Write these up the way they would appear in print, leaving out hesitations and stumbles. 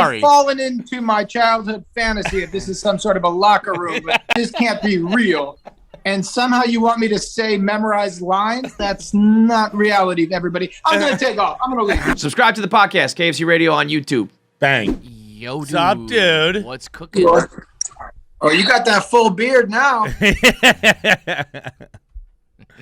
sorry. I've fallen into my childhood fantasy if this is some sort of a locker room, but this can't be real. And somehow you want me to say memorized lines? That's not reality, everybody. I'm going to take off. I'm going to leave. Subscribe to the podcast, KFC Radio on YouTube. Bang. Yo, dude. What's up, dude? What's cooking? Oh, you got that full beard now.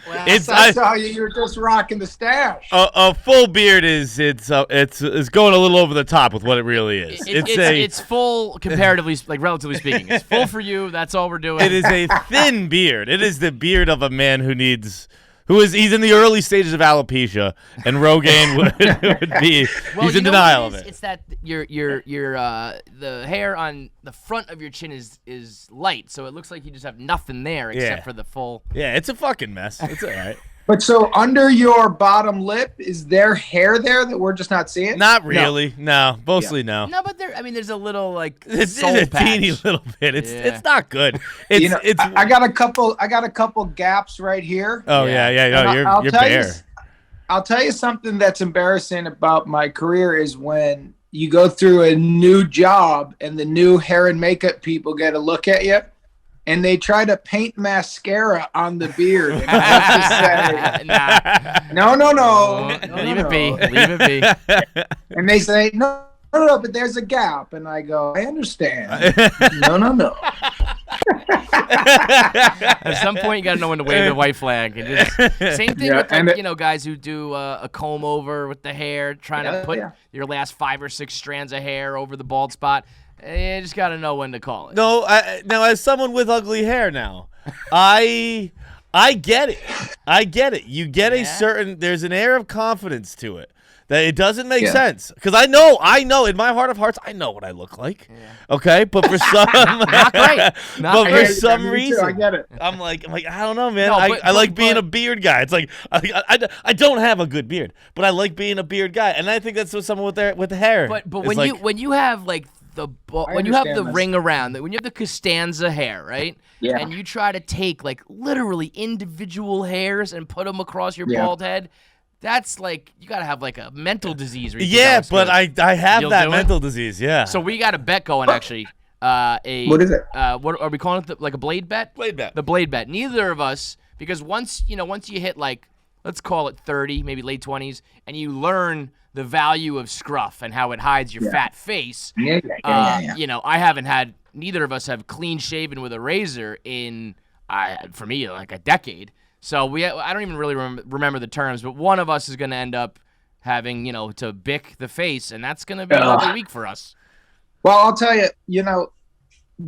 Last I saw you, you were just rocking the stash. A full beard is going a little over the top with what it really is. It's full comparatively, like relatively speaking. It's full for you. That's all we're doing. It is a thin beard. It is the beard of a man he's in the early stages of alopecia, and Rogaine would be. Well, he's in denial of it. It's that the hair on the front of your chin is light, so it looks like you just have nothing there except for the full. Yeah, it's a fucking mess. It's all right. But so under your bottom lip, is there hair there that we're just not seeing? Not really. No, mostly no. No, but there's a little like It's soul a patch. teeny little bit. It's not good. It's I got a couple gaps right here. Oh yeah. No, you're bare. I'll tell you something that's embarrassing about my career is when you go through a new job and the new hair and makeup people get a look at you. And they try to paint mascara on the beard. And I have to say, no. Leave it be. Leave it be. And they say, no, but there's a gap. And I go, I understand. No. At some point, you got to know when to wave the white flag. And just, same thing with guys who do a comb over with the hair, trying to put your last 5 or 6 strands of hair over the bald spot. You just got to know when to call it. No, now as someone with ugly hair now, I get it. I get it. You get there's an air of confidence to it that it doesn't make sense. Because I know in my heart of hearts, I know what I look like. Yeah. Okay, but for some, not great. For some reason, too, I get it. I'm like, I don't know, man. I like being a beard guy. It's like I don't have a good beard, but I like being a beard guy, and I think that's what someone with the hair. But when you have like when you have the ring around, when you have the Costanza hair, right? Yeah. And you try to take like literally individual hairs and put them across your bald head, that's like you gotta have like a mental disease. Yeah, but I have that mental disease. Yeah. So we got a bet going actually. What is it? What are we calling it? Like a blade bet? Blade bet. The blade bet. Neither of us, because once you hit like, let's call it 30, maybe late 20s, and you learn the value of scruff and how it hides your fat face. Yeah. I haven't had, neither of us have clean shaven with a razor in, for me, like a decade. So I don't even really remember the terms, but one of us is going to end up having, to bick the face, and that's going to be another week for us. Well, I'll tell you,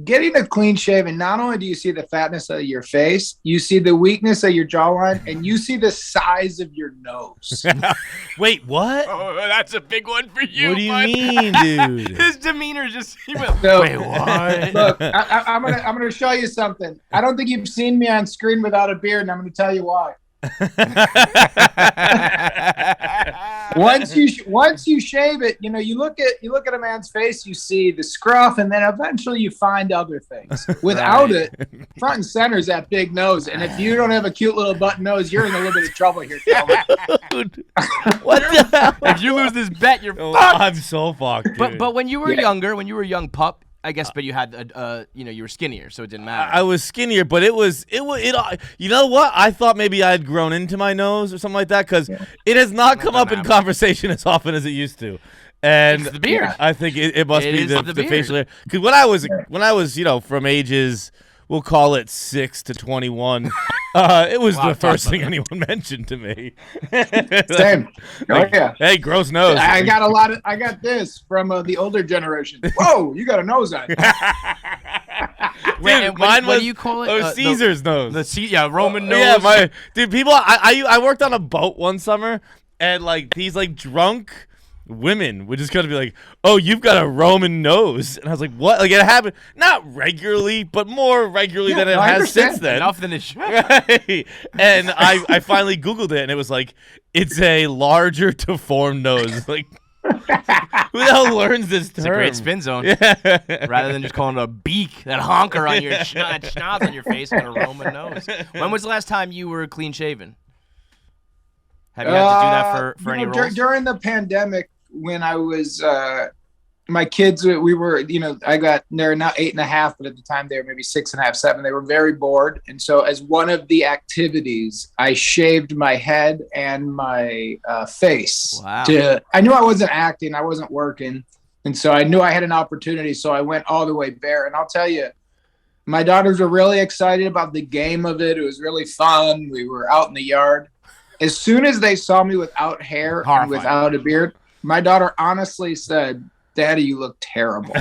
getting a clean shaven, not only do you see the fatness of your face, you see the weakness of your jawline, and you see the size of your nose. Wait, what? Oh, that's a big one for you. What do you mean, dude? His demeanor just. Wait, what? Look, I'm gonna show you something. I don't think you've seen me on screen without a beard, and I'm gonna tell you why. Once you shave it, you look at a man's face, you see the scruff, and then eventually you find other things. Without it, front and center is that big nose, and if you don't have a cute little button nose, you're in a little bit of trouble here. Dude, what the hell? If you lose this bet, you're fucked. I'm so fucked, dude. But when you were younger, when you were a young pup, I guess, but you had, you were skinnier, so it didn't matter. I was skinnier, but it was. You know what? I thought maybe I had grown into my nose or something like that because it has not come up in conversation as often as it used to. And it's the beard. I think it must be the facial hair. Because when I was, from ages, we'll call it 6 to 21. It was the first thing anyone mentioned to me. Same. Hey, gross nose. I got this from the older generation. Whoa, you got a nose on. Dude, mine was, what do you call it? Caesar's nose. Roman nose. Yeah, people. I worked on a boat one summer, and like these like drunk women would just kind of be like, "Oh, you've got a Roman nose," and I was like, "What?" Like it happened not regularly, but more regularly than it has since then. Enough than it should. Right. And I finally Googled it, and it was like, it's a larger deformed nose. Like, who the hell learns this term? It's a great spin zone. Yeah. Rather than just calling it a beak, that honker on your schnoz on your face, and a Roman nose. When was the last time you were clean shaven? Have you had to do that for any roles? During the pandemic, when I was my kids, we were, they're now 8.5, but at the time they were maybe 6.5, 7. They were very bored. And so as one of the activities, I shaved my head and my face. Wow. I knew I wasn't acting. I wasn't working. And so I knew I had an opportunity. So I went all the way bare. And I'll tell you, my daughters were really excited about the game of it. It was really fun. We were out in the yard. As soon as they saw me without hair and without a beard, my daughter honestly said, "Daddy, you look terrible."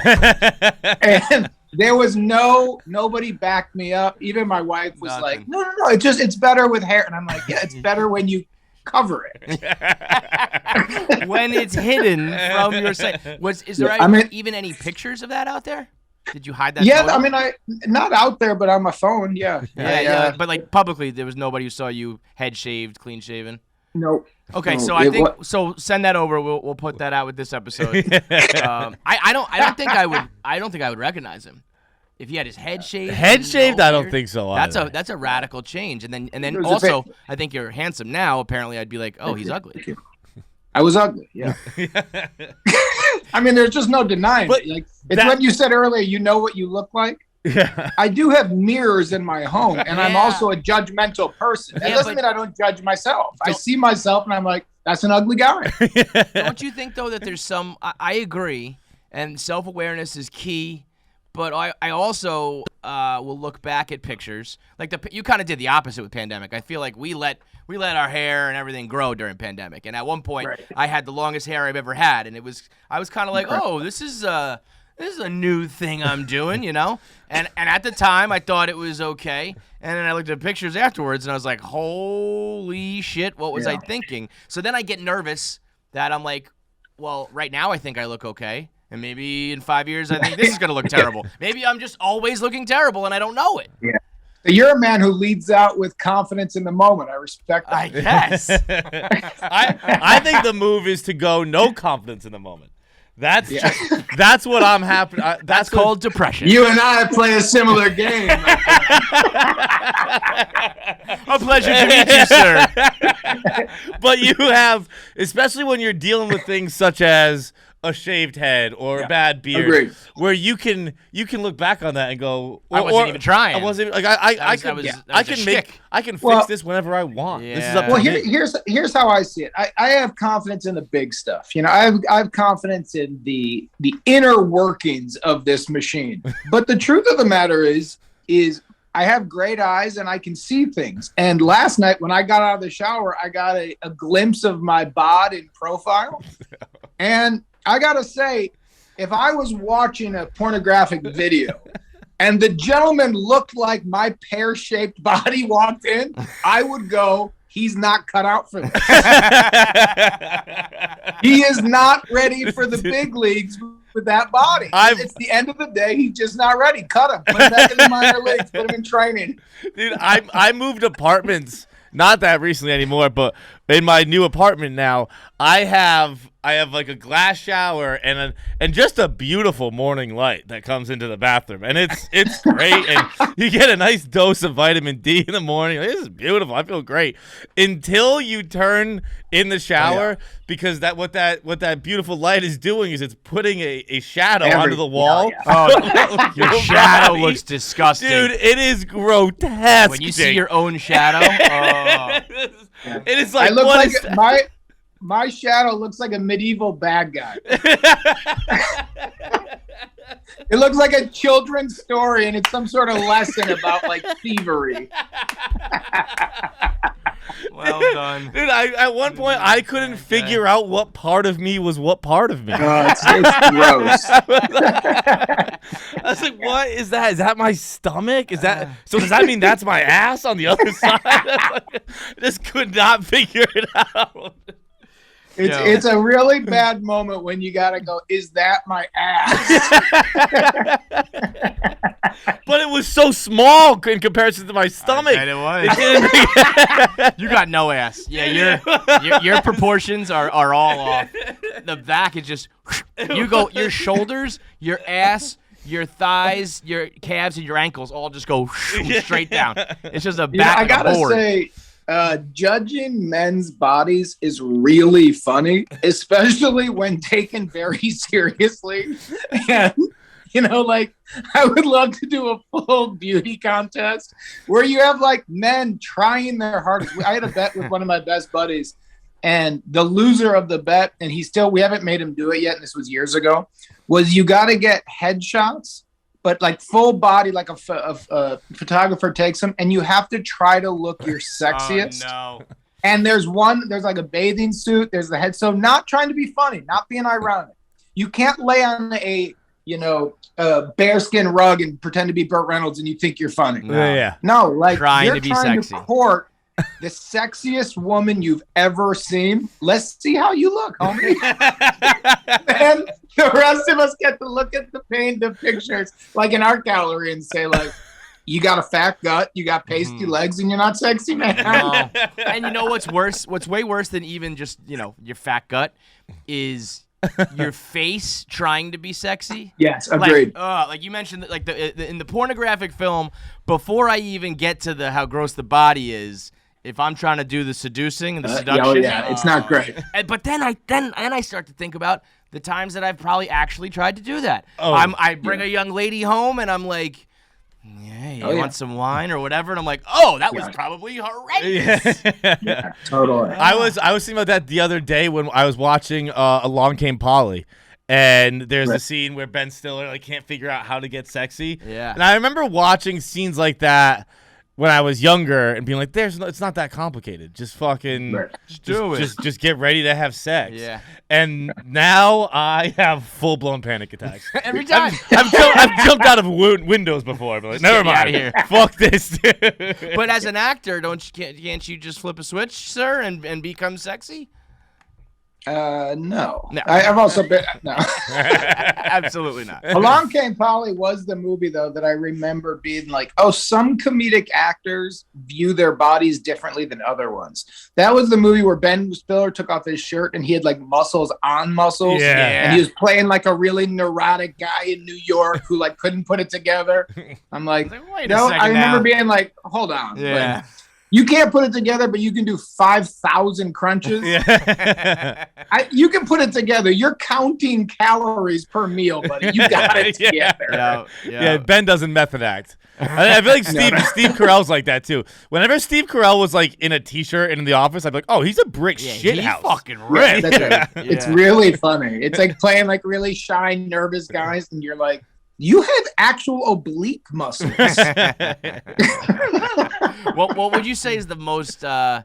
And there was nobody backed me up. Even my wife was like, no, it's better with hair. And I'm like, yeah, it's better when you cover it. When it's hidden from your sight. Is there even any pictures of that out there? Did you hide that? Yeah, photo? I mean, not out there, but on my phone, yeah. Yeah. But like publicly, there was nobody who saw you head shaved, clean shaven. Nope. Okay, so I think so. Send that over. We'll put that out with this episode. I don't think I would recognize him if he had his head shaved. Head shaved? I don't think so. That's a radical change. And then also, I think you're handsome now. Apparently, I'd be like, oh, he's ugly. I was ugly. Yeah. I mean, there's just no denying it. Like it's what you said earlier. You know what you look like. Yeah. I do have mirrors in my home, and I'm also a judgmental person. That doesn't mean I don't judge myself. I see myself, and I'm like, that's an ugly guy. Don't you think, though, that there's some – I agree, and self-awareness is key, but I also will look back at pictures. Like you kind of did the opposite with pandemic. I feel like we let our hair and everything grow during pandemic, and at one point I had the longest hair I've ever had, and I was kind of like, oh, this is a new thing I'm doing, And at the time, I thought it was okay. And then I looked at pictures afterwards, and I was like, holy shit, what was I thinking? So then I get nervous that I'm like, well, right now I think I look okay. And maybe in 5 years, I think this is going to look terrible. Maybe I'm just always looking terrible, and I don't know it. Yeah. You're a man who leads out with confidence in the moment. I respect that. I guess. I think the move is to go no confidence in the moment. That's what I'm happy. That's called depression. You and I play a similar game. A pleasure to meet you, sir. But you have, especially when you're dealing with things such as a shaved head or a bad beard, Agreed. where you can look back on that and go, I wasn't even trying. I wasn't like I can fix this whenever I want. Yeah. This is up to me. Here's how I see it. I have confidence in the big stuff. I have confidence in the inner workings of this machine. But the truth of the matter is I have great eyes and I can see things. And last night when I got out of the shower, I got a glimpse of my bod in profile. And I got to say, if I was watching a pornographic video and the gentleman looked like my pear-shaped body walked in, I would go, he's not cut out for this. He is not ready for the big leagues with that body. It's the end of the day. He's just not ready. Cut him. Put him back in the minor leagues. Put him in training. Dude, I moved apartments. Not that recently anymore, but in my new apartment now, I have like a glass shower and just a beautiful morning light that comes into the bathroom, and it's great, and you get a nice dose of vitamin D in the morning. This is beautiful. I feel great until you turn in the shower because what that beautiful light is doing is it's putting a shadow onto the wall. Oh, your shadow looks disgusting, dude. It is grotesque. When you see your own shadow, it is like my shadow looks like a medieval bad guy. It looks like a children's story, and it's some sort of lesson about like thievery. Well done, dude. At one point I couldn't figure out what part of me was what part of me. It's gross. I was like, "What is that? Is that my stomach? Is that so? Does that mean that's my ass on the other side?" I just could not figure it out. It's a really bad moment when you gotta go, is that my ass? But it was so small in comparison to my stomach. I bet it was. You got no ass. Yeah, your proportions are all off. The back is just your shoulders, your ass, your thighs, your calves, and your ankles all just go straight down. It's just a back. I gotta say, Judging men's bodies is really funny, especially when taken very seriously. And, like, I would love to do a full beauty contest where you have, like, men trying their hardest. I had a bet with one of my best buddies, and the loser of the bet, and we haven't made him do it yet, and this was years ago, was you got to get headshots, but like full body, like a photographer takes them, and you have to try to look your sexiest. Oh, no. And there's like a bathing suit, there's the head. So not trying to be funny, not being ironic. You can't lay on a bearskin rug and pretend to be Burt Reynolds and you think you're funny. No, like you're trying to court the sexiest woman you've ever seen. Let's see how you look, homie. And the rest of us get to look at the pictures like an art gallery and say, like, you got a fat gut, you got pasty legs, and you're not sexy, man. No. And you know what's worse? What's way worse than even just, your fat gut is your face trying to be sexy. Yes, agreed. Like you mentioned, like in the pornographic film, before I even get to how gross the body is, if I'm trying to do the seducing and the seduction, it's not great. But then I start to think about the times that I've probably actually tried to do that. Oh, I bring a young lady home and I'm like, "Yeah, you want some wine or whatever?" And I'm like, "Oh, that was probably horrendous." Yeah, totally. I was thinking about that the other day when I was watching Along Came Polly. And there's a scene where Ben Stiller can't figure out how to get sexy. Yeah. And I remember watching scenes like that when I was younger and being like, it's not that complicated. Just fucking do it. Just get ready to have sex. Yeah. And now I have full-blown panic attacks. Every time. I've jumped out of windows before. I'm like, never mind. Get out of here. Fuck this. But as an actor, can't you just flip a switch, sir, and become sexy? No. I've also been no. Absolutely not. Along Came Polly was the movie though that I remember being like, oh, some comedic actors view their bodies differently than other ones. That was the movie where Ben Stiller took off his shirt and he had like muscles on muscles. Yeah. And he was playing like a really neurotic guy in New York who like couldn't put it together. I'm like, wait no, a second I remember now. being like, hold on. Yeah. Like, you can't put it together, but you can do 5,000 crunches. Yeah. You can put it together. You're counting calories per meal, buddy. You got it together. Yeah, Ben doesn't method act. I feel like Steve Carell's like that too. Whenever Steve Carell was like in a t-shirt and in the office, I'd be like, oh, he's a brick shit he's house. fucking Yeah, rich. that's right. It's really funny. It's like playing like really shy, nervous guys, and you're like, you have actual oblique muscles. What would you say is the most? I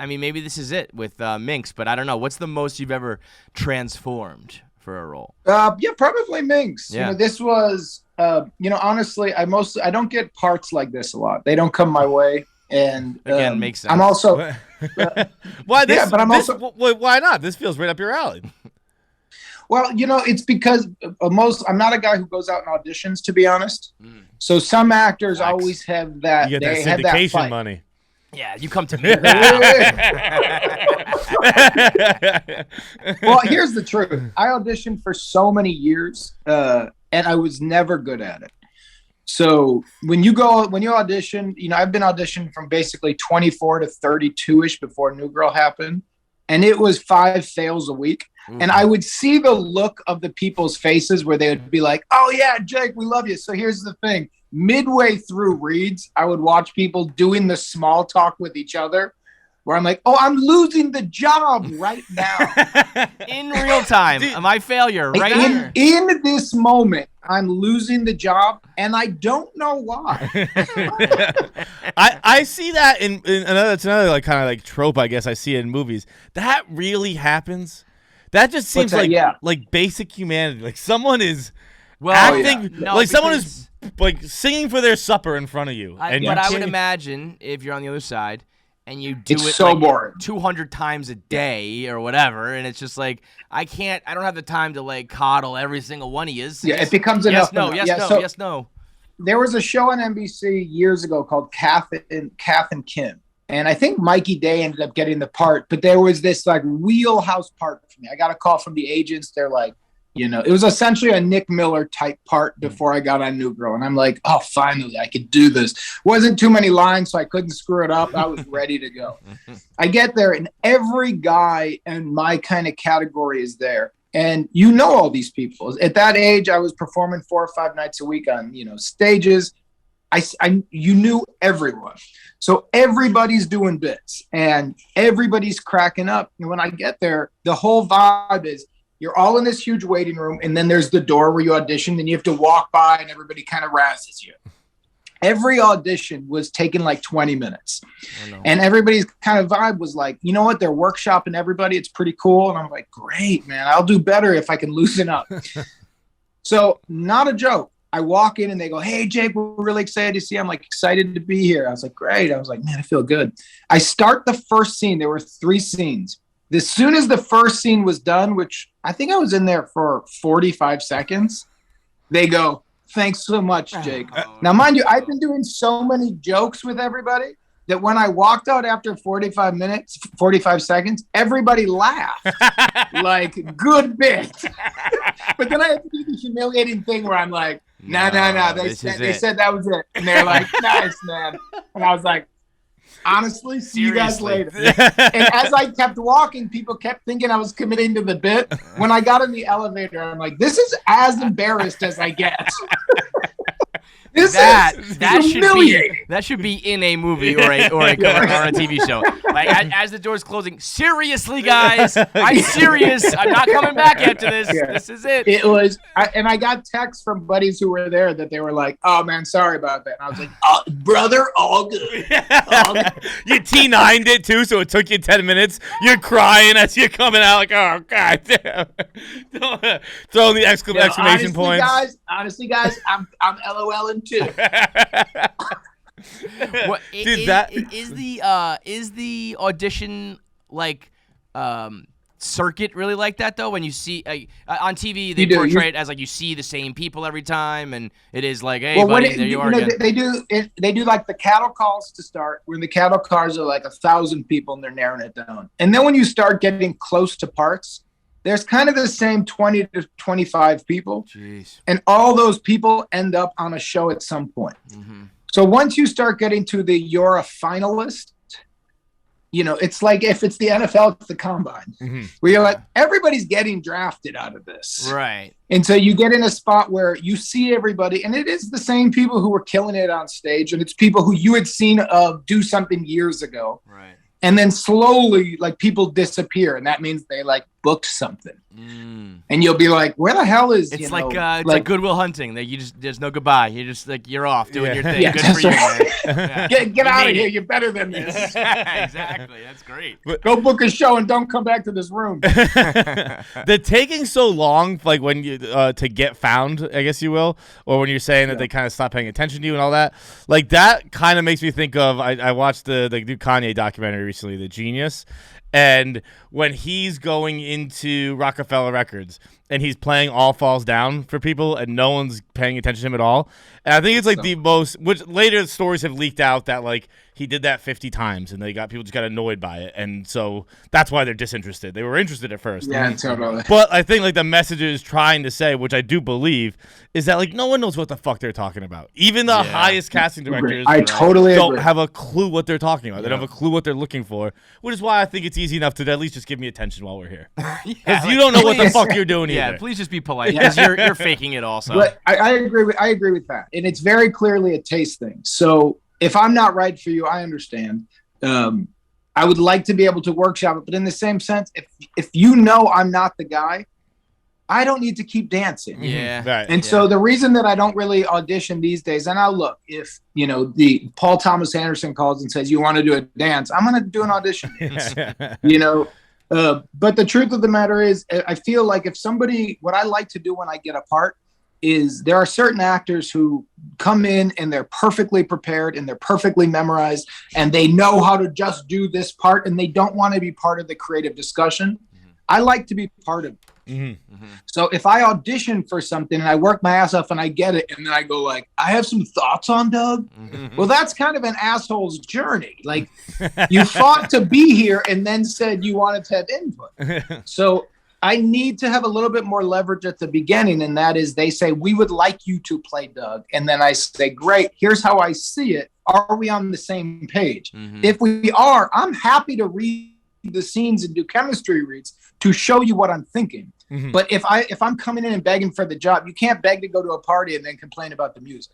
mean, maybe this is it with Minx, but I don't know. What's the most you've ever transformed for a role? Yeah, probably Minx. Yeah. This was, honestly, I don't get parts like this a lot. They don't come my way, and Again, makes sense. I'm also Why this? Yeah, but I'm also why not? This feels right up your alley. well, it's because I'm not a guy who goes out and auditions, to be honest. So some actors always have that. You get they that have that syndication fight. money. Yeah, you come to me. Well, here's the truth. I auditioned for so many years, and I was never good at it. So when you audition, I've been auditioning from basically 24 to 32-ish before New Girl happened. And it was 5 fails a week. And I would see the look of the people's faces where they would be like, oh, yeah, Jake, we love you. So here's the thing. Midway through reads, I would watch people doing the small talk with each other where I'm like, oh, I'm losing the job right now. In real time. My failure right here. In this moment, I'm losing the job, and I don't know why. I see that in another. It's another like kind of like trope, I guess. I see it in movies. That really happens. That just seems like basic humanity. Like someone is acting, like someone is like singing for their supper in front of you. But I would imagine if you're on the other side and you do it's it so like boring. 200 times a day or whatever, and it's just like I don't have the time to like coddle every single one of you. Yeah, it becomes yes, enough. no, yes, no. There was a show on NBC years ago called Kath and Kim. And I think Mikey Day ended up getting the part, but there was this like wheelhouse part for me. I got a call from the agents. They're like, It was essentially a Nick Miller type part before I got on New Girl. And I'm like, oh, finally, I could do this. Wasn't too many lines, so I couldn't screw it up. I was ready to go. I get there, and every guy in my kind of category is there. And all these people. At that age, I was performing 4 or 5 nights a week on, stages. You knew everyone. So everybody's doing bits, and everybody's cracking up. And when I get there, the whole vibe is you're all in this huge waiting room, and then there's the door where you audition, and you have to walk by, and everybody kind of razzes you. Every audition was taking like 20 minutes. And everybody's kind of vibe was like, you know what? They're workshopping everybody. It's pretty cool. And I'm like, great, man. I'll do better if I can loosen up. So not a joke. I walk in and they go, hey, Jake, we're really excited to see you. I'm like, excited to be here. I was like, great. I was like, man, I feel good. I start the first scene. There were 3 scenes. As soon as the first scene was done, which I think I was in there for 45 seconds, they go, thanks so much, Jake. Now, mind you, I've been doing so many jokes with everybody that when I walked out after 45 seconds, everybody laughed. Like, good bit. But then I had to do the humiliating thing where I'm like, no. They said that was it. And they're like, nice, man. And I was like, honestly, see you guys later. And as I kept walking, people kept thinking I was committing to the bit. When I got in the elevator, I'm like, this is as embarrassed as I get. That should be in a movie or a TV show. Like as the door's closing, seriously, guys, I'm serious. I'm not coming back after this. Yeah. This is it. It was, and I got texts from buddies who were there that they were like, "Oh man, sorry about that." And I was like, "Brother, all good." All good. You T9'd it too, so it took you 10 minutes. You're crying as you're coming out, like, "Oh god damn!" Throwing the exclamation points. Honestly, guys, I'm LOLing too. What, is the audition like circuit really like that though? When you see on TV, they portray it as like you see the same people every time, and it is like, hey, buddy, there you are again. They do like the cattle calls to start, when the cattle cars are like 1,000 people and they're narrowing it down, and then when you start getting close to parts, there's kind of the same 20 to 25 people. Jeez. And all those people end up on a show at some point. Mm-hmm. So once you start getting to you're a finalist, it's like if it's the NFL, it's the combine. Mm-hmm. Where you're like, everybody's getting drafted out of this. Right. And so you get in a spot where you see everybody, and it is the same people who were killing it on stage, and it's people who you had seen do something years ago. Right. And then slowly, like, people disappear, and that means they like booked something. And you'll be like, "Where the hell is?" It's like Goodwill Hunting. That there's no goodbye. You're just like, you're off doing your thing. Yeah, good for right. You, man. Yeah. Get out of here. You're better than this. Exactly. That's great. Go book a show and don't come back to this room. They're taking so long, like when you to get found, I guess you will, or when you're saying that they kind of stop paying attention to you and all that. Like that kind of makes me think of. I watched the new Kanye documentary recently, The Genius. And when he's going into Rockefeller Records and he's playing All Falls Down for people and no one's paying attention to him at all. And I think it's like the most, which later stories have leaked out that like he did that 50 times and people just got annoyed by it. And so that's why they're disinterested. They were interested at first. Yeah, totally. But I think like the message is trying to say, which I do believe, is that like no one knows what the fuck they're talking about. Even the highest casting directors don't have a clue what they're talking about. They don't have a clue what they're looking for, which is why I think it's easy enough to at least just give me attention while we're here. Because you don't know what the fuck you're doing either. Yeah, please just be polite because you're faking it also. But I agree with that. And it's very clearly a taste thing. So if I'm not right for you, I understand. I would like to be able to workshop it, but in the same sense, if you know I'm not the guy, I don't need to keep dancing. Yeah. Right. And so the reason that I don't really audition these days, and I'll look, if the Paul Thomas Anderson calls and says, you want to do a dance, I'm going to do an audition dance. But the truth of the matter is, I feel like what I like to do when I get a part is there are certain actors who come in and they're perfectly prepared and they're perfectly memorized and they know how to just do this part and they don't want to be part of the creative discussion. Mm-hmm. I like to be part of it. Mm-hmm. Mm-hmm. So if I audition for something and I work my ass off and I get it and then I go like, I have some thoughts on Doug. Mm-hmm. Well, that's kind of an asshole's journey. Like you fought to be here and then said you wanted to have input. So I need to have a little bit more leverage at the beginning, and that is they say, we would like you to play Doug. And then I say, great, here's how I see it. Are we on the same page? Mm-hmm. If we are, I'm happy to read the scenes and do chemistry reads to show you what I'm thinking. Mm-hmm. But if I'm coming in and begging for the job, you can't beg to go to a party and then complain about the music.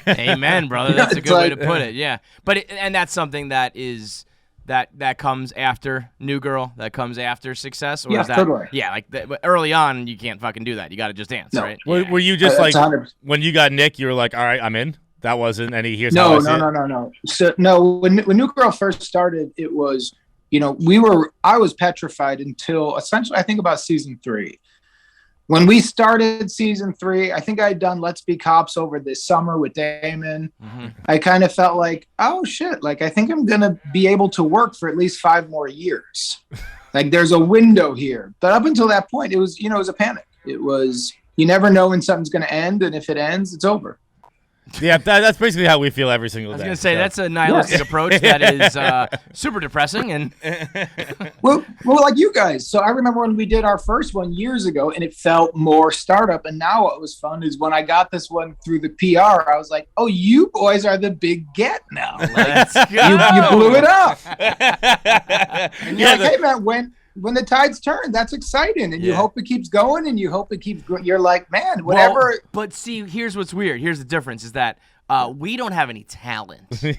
Amen, brother. That's a good way to put it. Yeah. But and that's something that is that comes after New Girl, that comes after Success, or Yeah, is that totally. Yeah, like early on you can't fucking do that. You got to just dance, No. right? Were you just That's like 100%. when you got Nick, you were like, all right, I'm in. That wasn't any. Here's how I see it. No. So when New Girl first started, it was, I was petrified until essentially I think about season 3. When we started season 3, I think I had done Let's Be Cops over this summer with Damon. Mm-hmm. I kind of felt like, oh shit, like I think I'm gonna be able to work for at least 5 more years. Like there's a window here. But up until that point, it was a panic. It was, you never know when something's gonna end, and if it ends, it's over. Yeah, that's basically how we feel every single day. I was gonna say that's a nihilistic approach that is super depressing and well, like you guys. So I remember when we did our first one years ago, and it felt more startup. And now what was fun is when I got this one through the PR, I was like, "Oh, you boys are the big get now. Like, you blew it up." And you're like, "Hey man, when the tides turn, that's exciting, and you hope it keeps going, and you hope it keeps. You're like, man, whatever." Well, but see, here's what's weird. Here's the difference: is that we don't have any talent. So,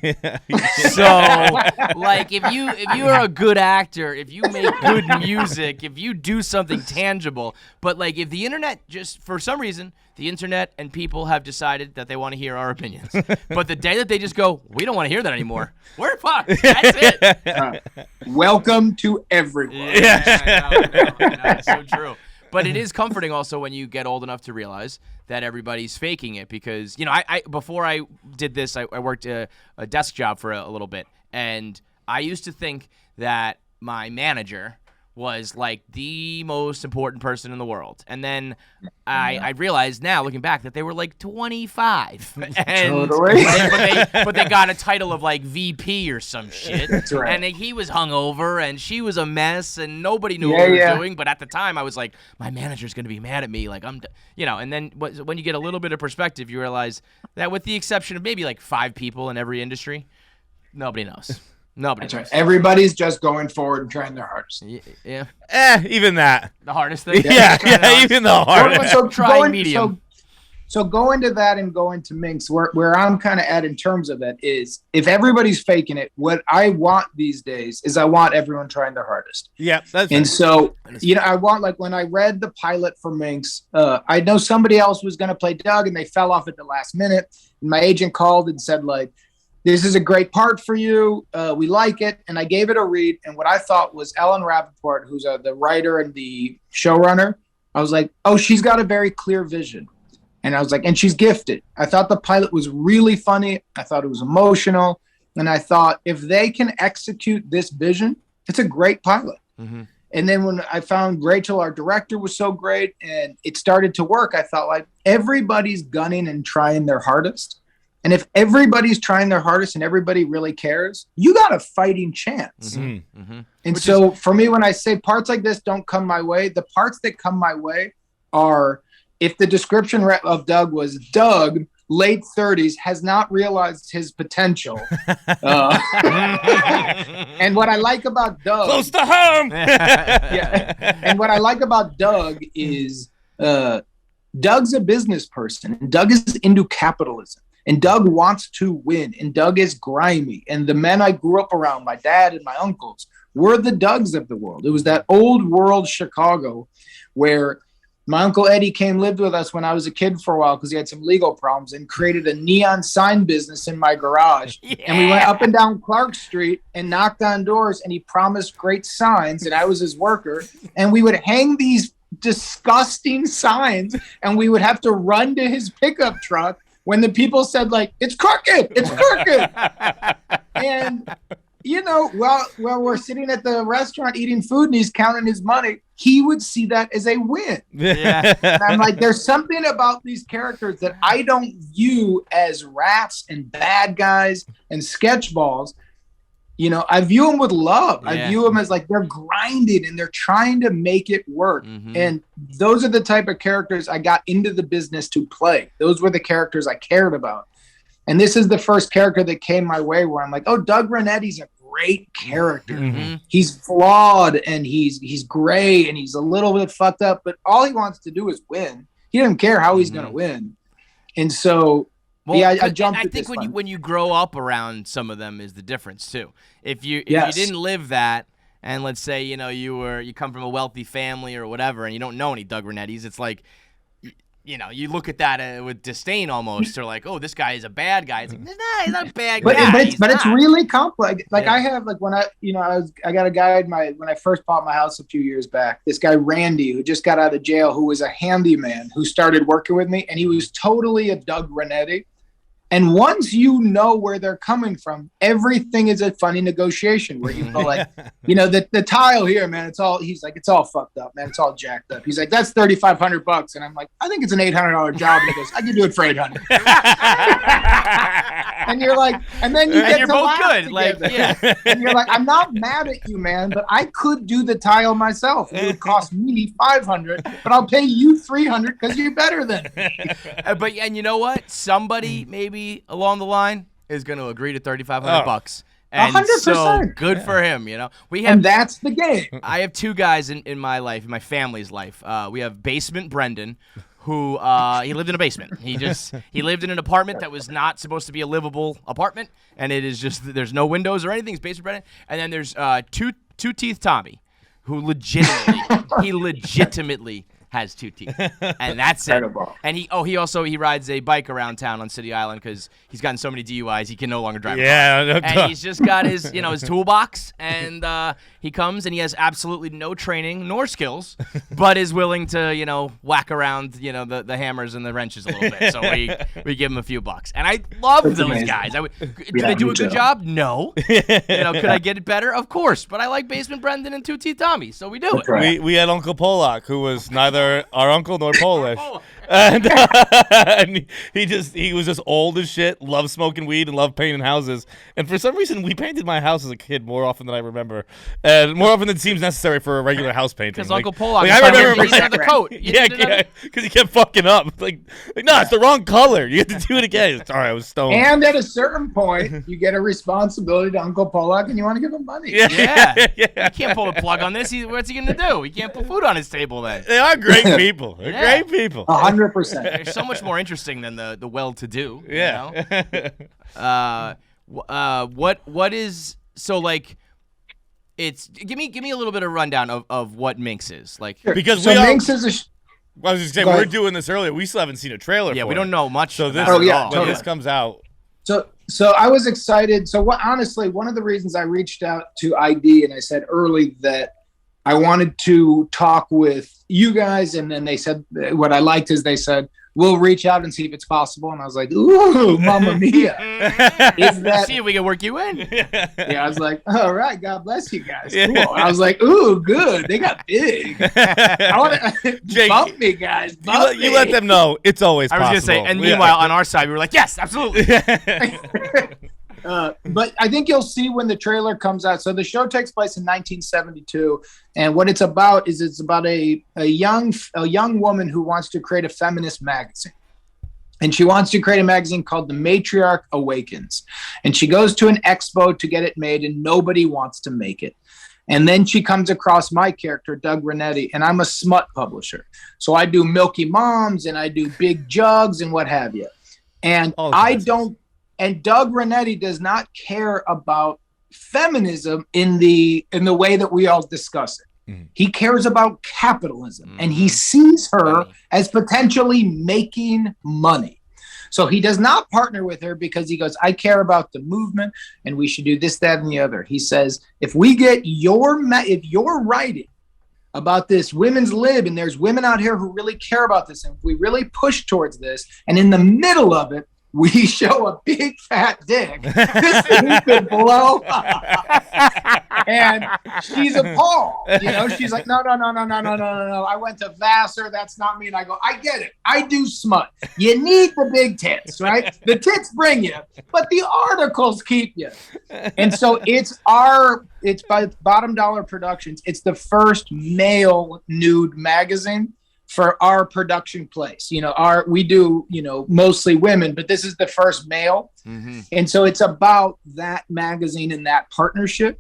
like, if you are a good actor, if you make good music, if you do something tangible, but like, if the internet just for some reason. The internet and people have decided that they want to hear our opinions. But the day that they just go, we don't want to hear that anymore, we're fucked. That's it. Welcome to everyone. I know. That's so true. But it is comforting also when you get old enough to realize that everybody's faking it because, I before I did this, I worked a desk job for a little bit. And I used to think that my manager was like the most important person in the world. And then I realized now, looking back, that they were like 25. And Totally. but they got a title of like VP or some shit. That's right. And he was hungover and she was a mess and nobody knew what we were doing. But at the time I was like, my manager's going to be mad at me. Like and then when you get a little bit of perspective, you realize that with the exception of maybe like 5 people in every industry, nobody knows. Nobody. That's right. Everybody's just going forward and trying their hardest. Yeah. Even that. The hardest thing. Yeah, even the hardest. So trying medium. So going to that and going to Minx, where I'm kind of at in terms of that is, if everybody's faking it, what I want these days is I want everyone trying their hardest. Yeah, that's and so I want, like, when I read the pilot for Minx, I know somebody else was going to play Doug and they fell off at the last minute. And my agent called and said, like, this is a great part for you. We like it. And I gave it a read. And what I thought was Ellen Rappaport, who's the writer and the showrunner, I was like, oh, she's got a very clear vision. And I was like, and she's gifted. I thought the pilot was really funny. I thought it was emotional. And I thought, if they can execute this vision, it's a great pilot. Mm-hmm. And then when I found Rachel, our director, was so great and it started to work, I thought, like, everybody's gunning and trying their hardest. And if everybody's trying their hardest and everybody really cares, you got a fighting chance. Mm-hmm. Mm-hmm. And so for me, when I say parts like this don't come my way, the parts that come my way are, if the description of Doug was Doug, late 30s, has not realized his potential. And what I like about Doug... Close to home! And what I like about Doug is Doug's a business person. And Doug is into capitalism. And Doug wants to win. And Doug is grimy. And the men I grew up around, my dad and my uncles, were the Dougs of the world. It was that old world Chicago where my Uncle Eddie lived with us when I was a kid for a while because he had some legal problems, and created a neon sign business in my garage. Yeah. And we went up and down Clark Street and knocked on doors, and he promised great signs, and I was his worker. And we would hang these disgusting signs, and we would have to run to his pickup truck when the people said, like, it's crooked. And, while we're sitting at the restaurant eating food and he's counting his money, he would see that as a win. Yeah. And I'm like, there's something about these characters that I don't view as rats and bad guys and sketchballs. I view them with love. Yeah. I view them as like they're grinding and they're trying to make it work. Mm-hmm. And those are the type of characters I got into the business to play. Those were the characters I cared about. And this is the first character that came my way where I'm like, oh, Doug Renetti's a great character. Mm-hmm. He's flawed and he's gray and he's a little bit fucked up, but all he wants to do is win. He doesn't care how he's going to win. And so, well, yeah, I jumped. I think when you grow up around some of them is the difference too. If you didn't live that, and let's say you come from a wealthy family or whatever, and you don't know any Doug Renettis, it's like you look at that with disdain almost, or like, oh, this guy is a bad guy. It's like, nah, he's not a bad guy. But it's really complex. Like I have when I got a guy when I first bought my house a few years back. This guy Randy, who just got out of jail, who was a handyman, who started working with me, and he was totally a Doug Renetti. And once you know where they're coming from, everything is a funny negotiation where you go like, the tile here, man, he's like, it's all fucked up, man. It's all jacked up. He's like, that's $3,500. And I'm like, I think it's an $800 job. And he goes, I can do it for $800. And you're like, and then you're both good. Like, yeah. And you're like, I'm not mad at you, man, but I could do the tile myself. It would cost me $500, but I'll pay you $300 because you're better than me. And you know what? Somebody maybe along the line is going to agree to $3,500. And 100%. so good for him, and that's the game. I have two guys in my life, in my family's life. We have Basement Brendan, who he lived in a basement. He lived in an apartment that was not supposed to be a livable apartment, and it is just there's no windows or anything. It's Basement Brendan, and then there's two teeth Tommy, who legitimately has two teeth, and that's it. And he rides a bike around town on City Island because he's gotten so many DUIs he can no longer drive. And he's just got his his toolbox, and he comes and he has absolutely no training nor skills, but is willing to whack around the hammers and the wrenches a little bit. So we give him a few bucks, and I love those amazing guys. Do they do a good job? No. Could I get it better? Of course, but I like Basement Brendan and Two Teeth Tommy, so we do it. Right. We had Uncle Polak, who was neither our uncle nor Polish. And he was just old as shit, loved smoking weed and loved painting houses. And for some reason, we painted my house as a kid more often than I remember, and more often than seems necessary for a regular house painting. Because Uncle Polak, I remember the coat. Because he kept fucking up. Like, no, it's the wrong color. You have to do it again. Sorry, I was stoned. And at a certain point, you get a responsibility to Uncle Polak, and you want to give him money. Yeah. You can't pull the plug on this. What's he going to do? He can't put food on his table then. They are great people. They're great people. 100%. They're so much more interesting than the well-to-do. Yeah. What is so like? It's give me a little bit of rundown of what Minx is like. Sure. Because Minx is I was just saying we're doing this earlier. We still haven't seen a trailer. Yeah, for we don't know much. So this, when this comes out. So I was excited. So honestly, one of the reasons I reached out to ID and I said early that I wanted to talk with you guys, and then they said what I liked is they said we'll reach out and see if it's possible, and I was like, ooh, mamma mia! See if we can work you in. Yeah, I was like, all right, God bless you guys. Cool. I was like, ooh, good, they got big. I want to bump me, guys. You let them know it's always possible. I was gonna say, and meanwhile on our side we were like, yes, absolutely. But I think you'll see when the trailer comes out. So the show takes place in 1972, and what it's about is a young woman who wants to create a feminist magazine. And she wants to create a magazine called The Matriarch Awakens. And she goes to an expo to get it made, and nobody wants to make it. And then she comes across my character, Doug Renetti, and I'm a smut publisher. So I do Milky Moms, and I do Big Jugs, and what have you. And And Doug Renetti does not care about feminism in the way that we all discuss it. Mm. He cares about capitalism, and he sees her as potentially making money. So he does not partner with her because he goes, I care about the movement, and we should do this, that, and the other. He says, if you're writing about this women's lib, and there's women out here who really care about this, and if we really push towards this, and in the middle of it, we show a big fat dick, this thing could blow up. And she's appalled. She's like, no. I went to Vassar. That's not me. And I go, I get it. I do smut. You need the big tits, right? The tits bring you, but the articles keep you. And so it's by Bottom Dollar Productions. It's the first male nude magazine for our production place. We do, mostly women, but this is the first male. Mm-hmm. And so it's about that magazine and that partnership.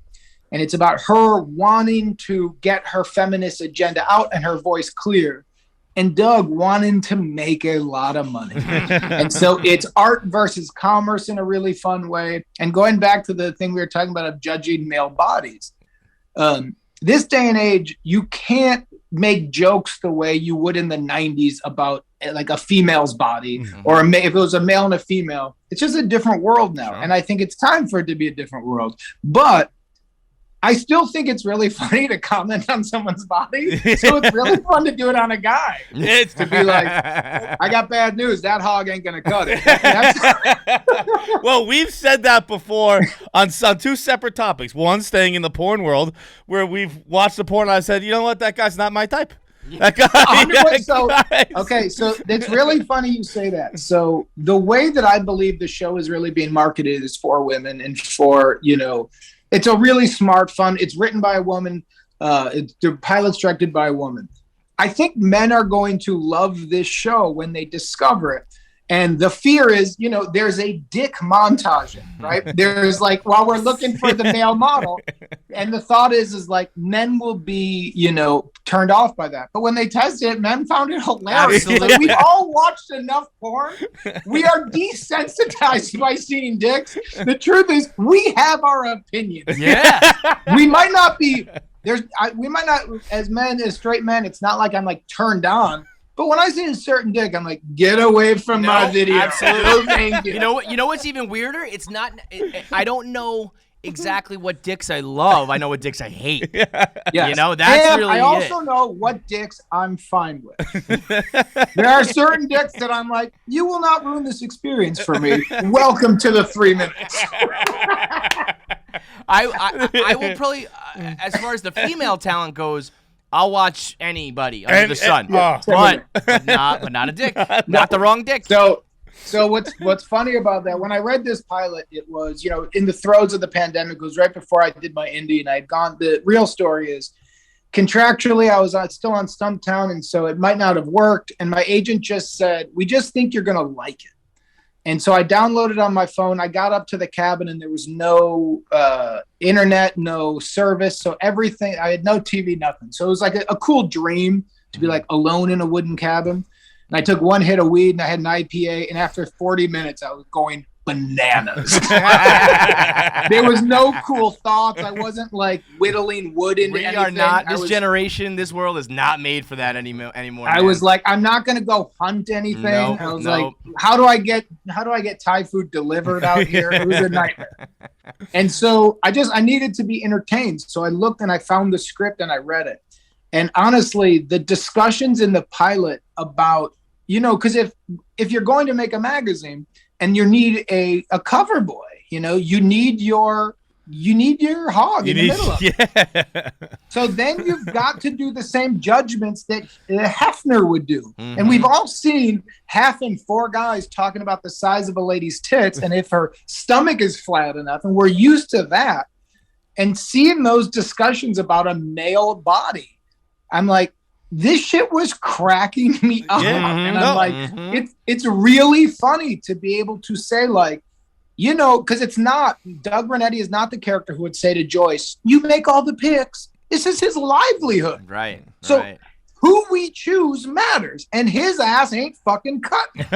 And it's about her wanting to get her feminist agenda out and her voice clear. And Doug wanting to make a lot of money. And so it's art versus commerce in a really fun way. And going back to the thing we were talking about of judging male bodies, this day and age, you can't make jokes the way you would in the 90s about like a female's body, mm-hmm. or if it was a male and a female. It's just a different world now. Sure. And I think it's time for it to be a different world. But I still think it's really funny to comment on someone's body. So it's really fun to do it on a guy. It's to be like, I got bad news. That hog ain't going to cut it. Well, we've said that before on two separate topics. One, staying in the porn world, where we've watched the porn and I said, you know what? That guy's not my type. That guy. Okay, so it's really funny you say that. So the way that I believe the show is really being marketed is for women and for, it's a really smart, fun. It's written by a woman. The pilot's directed by a woman. I think men are going to love this show when they discover it. And the fear is, there's a dick montage, right? There's like, while we're looking for the male model, and the thought is like men will be, turned off by that. But when they tested it, men found it hilarious. Like, we've all watched enough porn. We are desensitized by seeing dicks. The truth is, we have our opinions. Yeah. We might not be, we might not, as men, as straight men, it's not like I'm like turned on. But when I see a certain dick, I'm like, get away from my video. Absolutely. Thank you. You know what's even weirder? It's not. I don't know exactly what dicks I love. I know what dicks I hate. Yes. That's and really I also know what dicks I'm fine with. There are certain dicks that I'm like, you will not ruin this experience for me. Welcome to the 3 minutes. I will probably, as far as the female talent goes, I'll watch anybody under the sun, but not a dick, not the wrong dick. So what's funny about that? When I read this pilot, it was in the throes of the pandemic. It was right before I did my indie, and I had gone. The real story is, contractually, I was still on Stumptown, and so it might not have worked. And my agent just said, "We just think you're gonna like it." And so I downloaded it on my phone. I got up to the cabin and there was no internet, no service. So everything, I had no TV, nothing. So it was like a cool dream to be like alone in a wooden cabin. And I took one hit of weed and I had an IPA. And after 40 minutes, I was going bananas. There was no cool thoughts. I wasn't like whittling wood into anything. We are not, generation, this world is not made for that anymore. I was like, I'm not going to go hunt anything. I was like, how do I get Thai food delivered out here? It was a nightmare. And so I needed to be entertained. So I looked and I found the script and I read it. And honestly, the discussions in the pilot about, because if you're going to make a magazine, and you need a cover boy, you need your hog in the middle of it. So then you've got to do the same judgments that Hefner would do. Mm-hmm. And we've all seen half and four guys talking about the size of a lady's tits and if her stomach is flat enough. And we're used to that. And seeing those discussions about a male body, I'm like, this shit was cracking me up. Yeah, and I'm like, it's really funny to be able to say like, because it's not, Doug Bernetti is not the character who would say to Joyce, you make all the pics. This is his livelihood. Right. So who we choose matters. And his ass ain't fucking cut. It's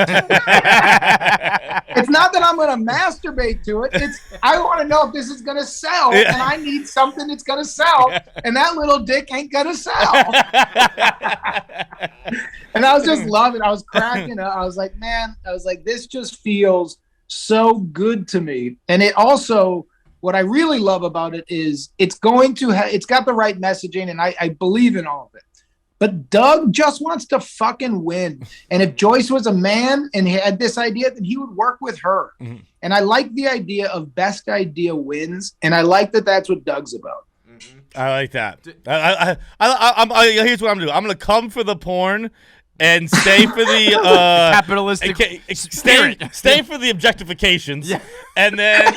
not that I'm going to masturbate to it. It's, I want to know if this is going to sell. And I need something that's going to sell. And that little dick ain't going to sell. And I was just loving it. I was cracking up. I was like, man, this just feels so good to me. And it also, what I really love about it is it's going to it's got the right messaging, and I believe in all of it. But Doug just wants to fucking win. And if Joyce was a man and he had this idea, then he would work with her. Mm-hmm. And I like the idea of best idea wins. And I like that that's what Doug's about. I like that. Here's what I'm doing. I'm gonna come for the porn and stay for the Capitalistic stay for the objectifications, and then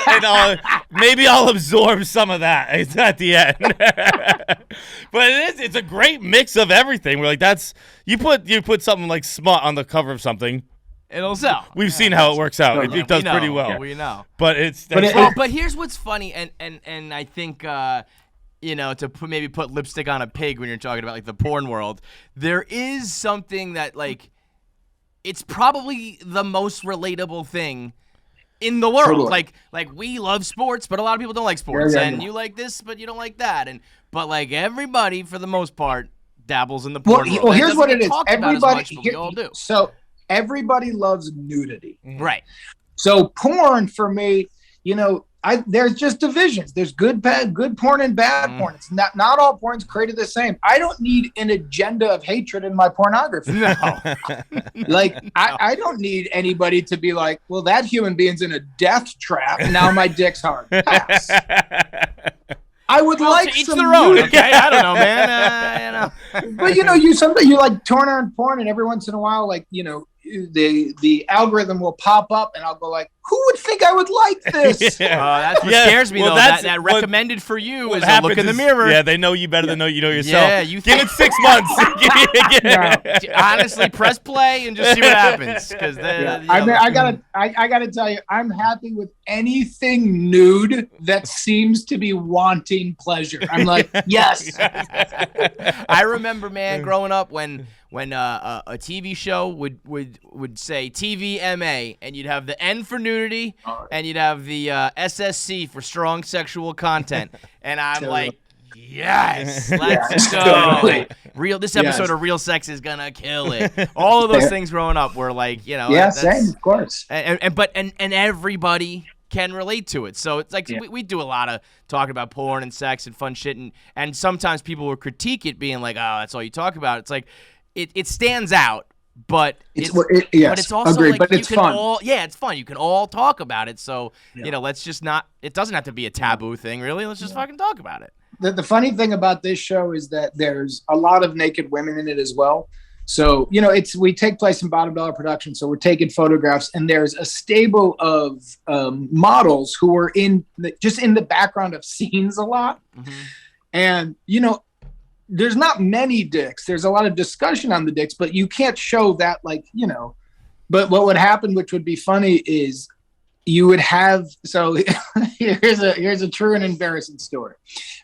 maybe I'll absorb some of that at the end. But it's a great mix of everything. We're like, you put something like smut on the cover of something, it'll sell. We've seen how it works out. It does pretty well. We know. But but here's what's funny, and I think to maybe put lipstick on a pig when you're talking about like the porn world, there is something that like it's probably the most relatable thing in the world. Totally. Like we love sports, but a lot of people don't like sports, and you like this, but you don't like that, but like everybody for the most part dabbles in the porn world. Well, here's what it is. We all do. So everybody loves nudity, right? So porn for me, there's just divisions. There's good porn and bad porn. It's not all porn's created the same. I don't need an agenda of hatred in my pornography. No. I don't need anybody to be like, well, that human being's in a death trap. Now my dick's hard. Pass. I would like each some their own. nudity. Okay, I don't know, man. But you like turn on porn, and every once in a while, like the algorithm will pop up, and I'll go like, who would think I would like this? That's what scares me, though. That recommended for you is a look in the mirror. Yeah, they know you better than you know yourself. Yeah, give it 6 months. Honestly, press play and just see what happens. I gotta tell you, I'm happy with anything nude that seems to be wanting pleasure. I'm like, yes. I remember, man, growing up when a TV show would say TVMA, and you'd have the N for nudity, and you'd have the SSC for strong sexual content, and I'm like, yes, let's go. This episode of Real Sex is gonna kill it. All of those things growing up were like, same, of course, and everybody can relate to it. So it's like we do a lot of talking about porn and sex and fun shit, and sometimes people will critique it, being like, oh, that's all you talk about. It's like it stands out. But it's also agreed, like but it's fun. It's fun. You can all talk about it. So let's just not. It doesn't have to be a taboo thing, really. Let's just fucking talk about it. The funny thing about this show is that there's a lot of naked women in it as well. So we take place in bottom dollar production, so we're taking photographs, and there's a stable of models who are in the background of scenes a lot, and there's not many dicks. There's a lot of discussion on the dicks, but you can't show that, but what would happen, which would be funny, is you would have, so here's a true and embarrassing story.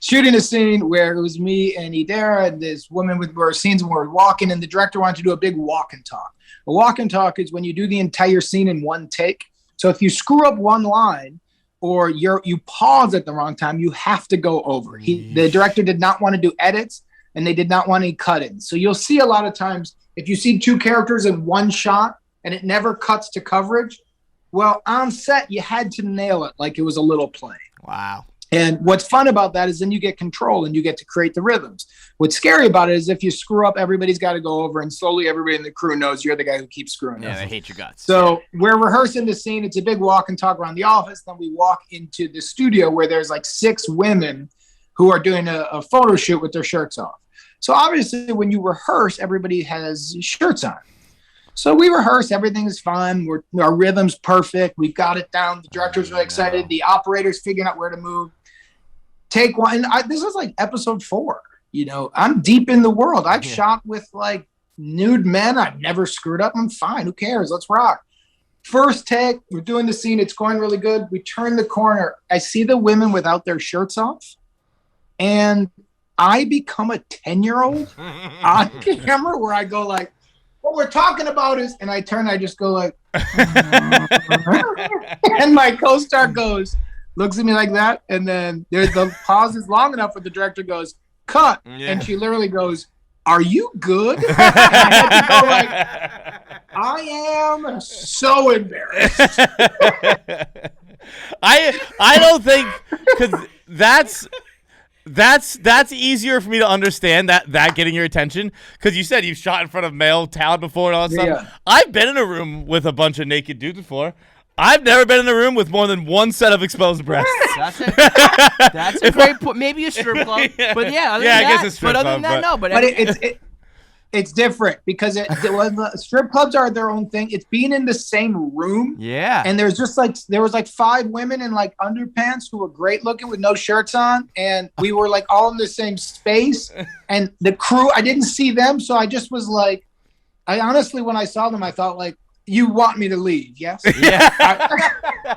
Shooting a scene where it was me and Idara and this woman were scenes where we're walking, and the director wanted to do a big walk and talk. A walk and talk is when you do the entire scene in one take. So if you screw up one line, or you pause at the wrong time, you have to go over. The director did not want to do edits, and they did not want any cut-ins. So you'll see a lot of times, if you see two characters in one shot and it never cuts to coverage, well, on set, you had to nail it like it was a little play. Wow. And what's fun about that is then you get control and you get to create the rhythms. What's scary about it is if you screw up, everybody's got to go over, and slowly everybody in the crew knows you're the guy who keeps screwing up. Yeah, they hate your guts. So we're rehearsing the scene. It's a big walk and talk around the office. Then we walk into the studio where there's like 6 women who are doing a photo shoot with their shirts off. So obviously when you rehearse, everybody has shirts on. So we rehearse, everything is fine. Our rhythm's perfect. We've got it down. The director's really excited. The operator's figuring out where to move. Take one. This is like episode 4. I'm deep in the world. I've shot with like nude men. I've never screwed up. I'm fine. Who cares? Let's rock. First take, we're doing the scene. It's going really good. We turn the corner. I see the women without their shirts off. And I become a 10-year-old on camera where I go like, what we're talking about is, and I turn, I just go like, and my co-star looks at me like that. And then there's the pause is long enough where the director goes, cut. Yeah. And she literally goes, are you good? I had to go like, I am so embarrassed. I don't think, because that's easier for me to understand that getting your attention, because you said you've shot in front of male talent before and all that stuff. I've been in a room with a bunch of naked dudes before. I've never been in a room with more than one set of exposed breasts. That's a great point. Maybe a strip club, but yeah, other than I that, guess a strip but other than club, that, no. But it's different because when the strip clubs are their own thing. It's being in the same room. Yeah. And there was like 5 women in like underpants who were great looking with no shirts on, and we were like all in the same space. And the crew, I didn't see them, so I just was like, I honestly, when I saw them, I thought like, you want me to leave? Yes. Yeah.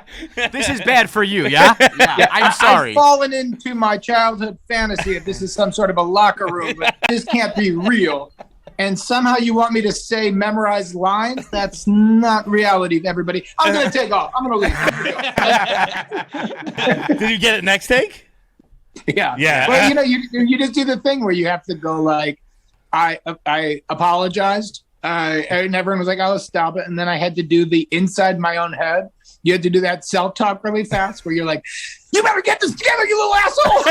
This is bad for you. Yeah. Yeah. I'm sorry. I've fallen into my childhood fantasy if this is some sort of a locker room, but this can't be real. And somehow you want me to say memorized lines? That's not reality, everybody. I'm going to take off. I'm going to leave. Did you get it next take? Yeah. Yeah. But you know, you just do the thing where you have to go like, I apologized. And everyone was like, "Oh, stop it!" And then I had to do the inside my own head. You had to do that self-talk really fast, where you're like, "You better get this together, you little asshole!"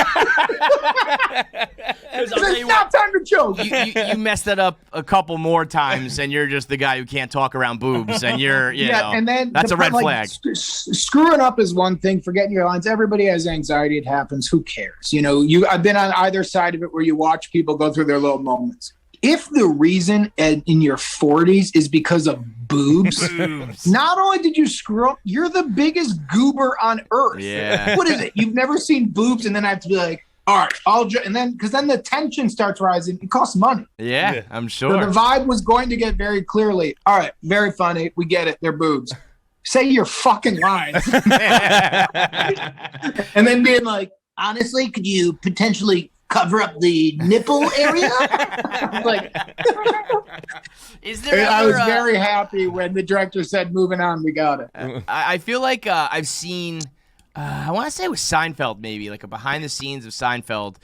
It's not time to joke. You messed that up a couple more times, and you're just the guy who can't talk around boobs, and you know, and then that's a red flag. Screwing up is one thing. Forgetting your lines. Everybody has anxiety. It happens. Who cares? You know, I've been on either side of it, where you watch people go through their little moments. If the reason in your 40s is because of boobs, not only did you screw up, you're the biggest goober on earth. Yeah. What is it? You've never seen boobs, and then I have to be like, all right, and then because then the tension starts rising. It costs money. Yeah, I'm sure. So the vibe was going to get very clearly, all right, very funny. We get it. They're boobs. Say your fucking lines. And then being like, honestly, could you potentially cover up the nipple area? Like, is there I was very happy when the director said, moving on, we got it. I feel like I've seen, I want to say it was Seinfeld, maybe like a behind the scenes of Seinfeld,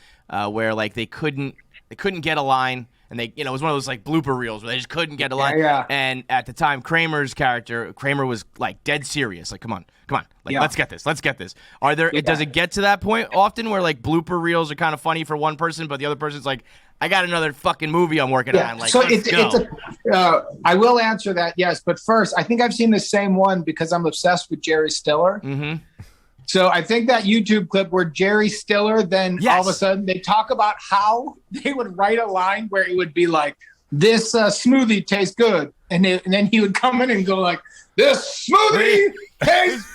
where like they couldn't get a line, and it was one of those like blooper reels where they just couldn't get a line. Yeah. And at the time, Kramer was like dead serious, like come on, like let's get this. Does it get to that point often where like blooper reels are kind of funny for one person, but the other person's like, I got another fucking movie I'm working on. Like, so let's go. I will answer that, yes. But first, I think I've seen the same one because I'm obsessed with Jerry Stiller. Mm-hmm. So I think that YouTube clip where Jerry Stiller, then all of a sudden they talk about how they would write a line where it would be like, this smoothie tastes good. And then he would come in and go like, this smoothie tastes good.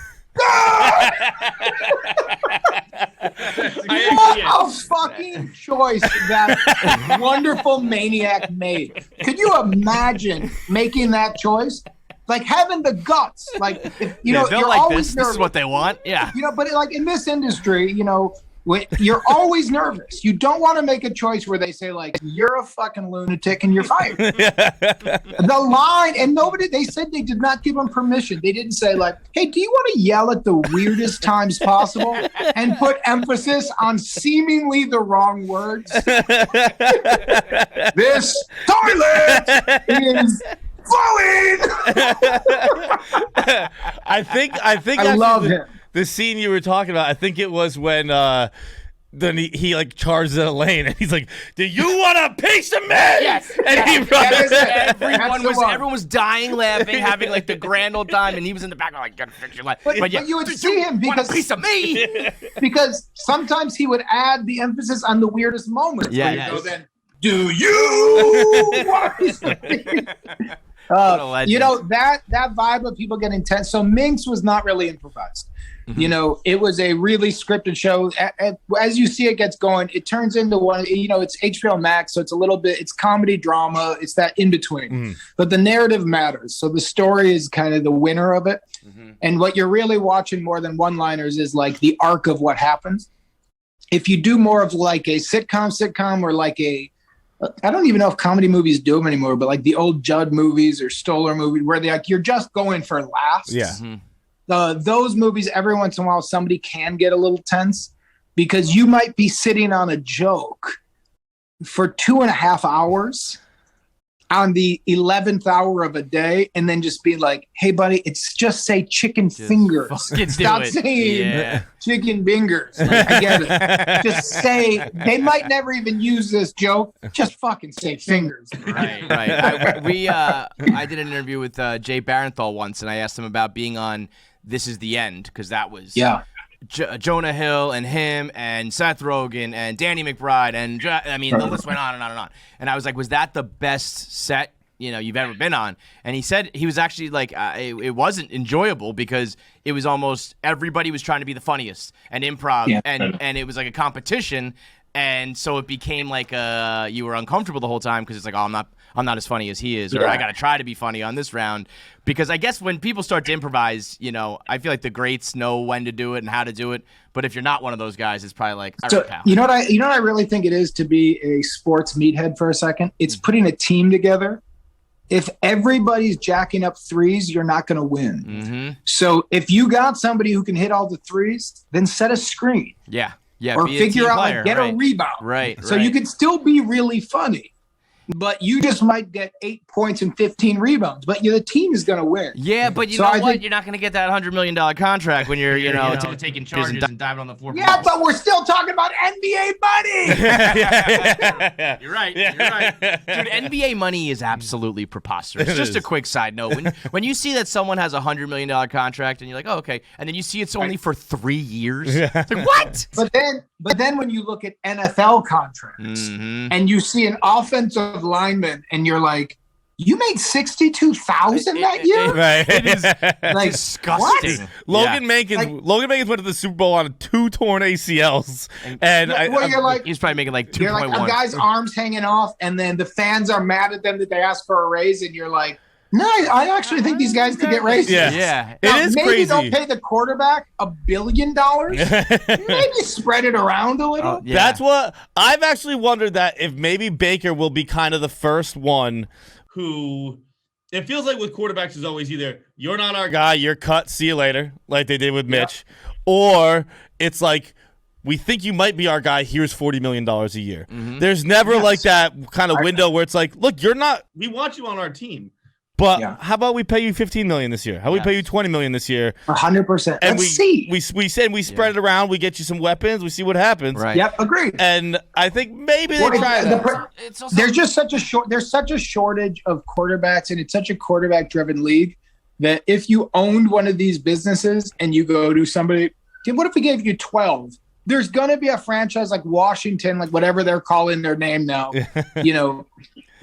What a fucking choice that wonderful maniac made. Could you imagine making that choice? Like having the guts, like you're like always this is what they want. Yeah, but like in this industry, you're always nervous. You don't want to make a choice where they say like, you're a fucking lunatic and you're fired. The line, and they said they did not give him permission. They didn't say like, hey, do you want to yell at the weirdest times possible and put emphasis on seemingly the wrong words? This toilet is flowing. I think I love him. The scene you were talking about, I think it was when then he like charges in a lane and he's like, "Do you want a piece of me?" Yes. And he runs. Everyone was dying laughing, having like the grand old time, and he was in the background like, "Gotta fix your life." But you would see him because a piece of me. Because sometimes he would add the emphasis on the weirdest moments. Yeah. Yes. Go, then, do you want a piece of me? That vibe of people getting tense. So Minx was not really improvised. Mm-hmm. It was a really scripted show. As you see it gets going, it turns into one. It's HBO Max, so it's a little bit. It's comedy drama. It's that in between. Mm-hmm. But the narrative matters. So the story is kind of the winner of it. Mm-hmm. And what you're really watching more than one-liners is like the arc of what happens. If you do more of like a sitcom or like I don't even know if comedy movies do them anymore, but like the old Judd movies or Stoller movies where you're just going for laughs. Yeah. Mm-hmm. Those movies, every once in a while, somebody can get a little tense because you might be sitting on a joke for 2.5 hours. on the 11th hour of a day and then just be like, hey, buddy, it's just say chicken fingers. Stop saying chicken fingers. Like, I get it. Just say, they might never even use this joke. Just fucking say fingers. Right. I did an interview with Jay Barenthal once, and I asked him about being on This Is the End, because that was Jonah Hill and him and Seth Rogen and Danny McBride and the list went on and on and on. And I was like, was that the best set you've ever been on? And he said he was actually like, it wasn't enjoyable because it was almost everybody was trying to be the funniest and improv, and it was like a competition. And so it became like you were uncomfortable the whole time because it's like, oh, I'm not as funny as he is, or I got to try to be funny on this round. Because I guess when people start to improvise, I feel like the greats know when to do it and how to do it. But if you're not one of those guys, it's probably like, all right, pal. You know what I really think it is to be a sports meathead for a second? It's putting a team together. If everybody's jacking up threes, you're not going to win. Mm-hmm. So if you got somebody who can hit all the threes, then set a screen. Yeah, or figure out player, like get a rebound. Right. So you can still be really funny. But you just might get 8 points and 15 rebounds, but the team is going to win. Yeah, but you know what? You're not going to get that $100 million contract when you're, taking charges and diving on the floor. Yeah, but we're still talking about NBA money. You're right. Dude, NBA money is absolutely preposterous. Just a quick side note. When you see that someone has a $100 million contract and you're like, oh, okay, and then you see it's only for 3 years. It's like, what? But then when you look at NFL contracts and you see an offensive lineman and you're like, you made $62,000 that year? Right. It is like disgusting. Logan Mankins went to the Super Bowl on 2 torn ACLs. And he's probably making like 2.1. You're like a guy's arms hanging off, and then the fans are mad at them that they asked for a raise, and you're like, no, I actually think these guys could get raises. Yeah. Now, it is maybe crazy. They'll pay the quarterback $1 billion. Maybe spread it around a little. That's what I've actually wondered, that if maybe Baker will be kind of the first one who, it feels like with quarterbacks is always either you're not our guy, you're cut, see you later, like they did with Mitch, or it's like, we think you might be our guy, here's $40 million a year. Mm-hmm. There's never like that kind of window where it's like, look, you're not, we want you on our team. But how about we pay you $15 million this year? How about we pay you $20 million this year? 100%. And we spread it around. We get you some weapons. We see what happens. Right. Yep. Agreed. And I think maybe they try that. There's just such a shortage of quarterbacks, and it's such a quarterback-driven league that if you owned one of these businesses and you go to somebody, what if we gave you 12? There's going to be a franchise like Washington, like whatever they're calling their name now,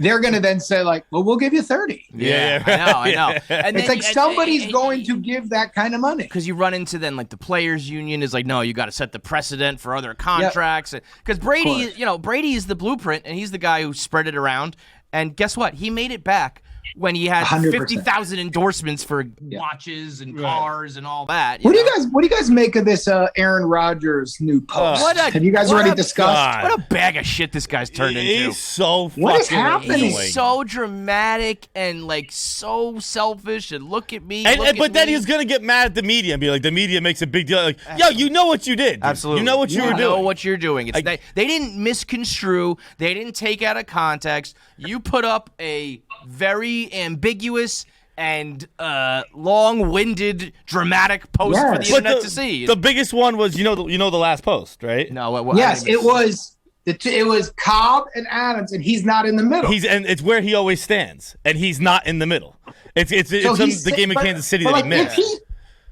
they're going to then say like, well, we'll give you 30. Yeah. I know. And it's like somebody's going to give that kind of money. Because you run into then like the players union is like, no, you got to set the precedent for other contracts. Because Brady, Brady is the blueprint, and he's the guy who spread it around. And guess what? He made it back when he had 50,000 endorsements for watches and cars and all that. What do you guys make of this Aaron Rodgers new post? Have you guys already discussed? What a bag of shit this guy's turned into. He's so fucking What is happening? He's so dramatic and like so selfish, and look at me. But then he's gonna get mad at the media and be like, the media makes a big deal. Like, yo, you know what you did. Dude. Absolutely. You know what you were doing. You know what you're doing. It's they didn't misconstrue. They didn't take out of context. You put up a very ambiguous and long-winded, dramatic post for the internet to see. The biggest one was, the last post, right? No. Yes, it was. It was Cobb and Adams, and he's not in the middle. And it's where he always stands, and he's not in the middle. It's the game in Kansas City that he missed.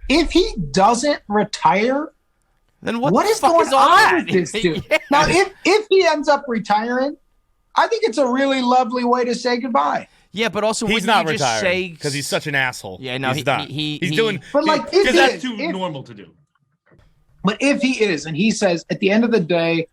If he doesn't retire, then what is going on with this dude? Now, if he ends up retiring, I think it's a really lovely way to say goodbye. Yeah, but also he's not retiring because he's such an asshole. Yeah, no, he's doing. But like, because that's too normal to do. But if he is, and he says at the end of the day,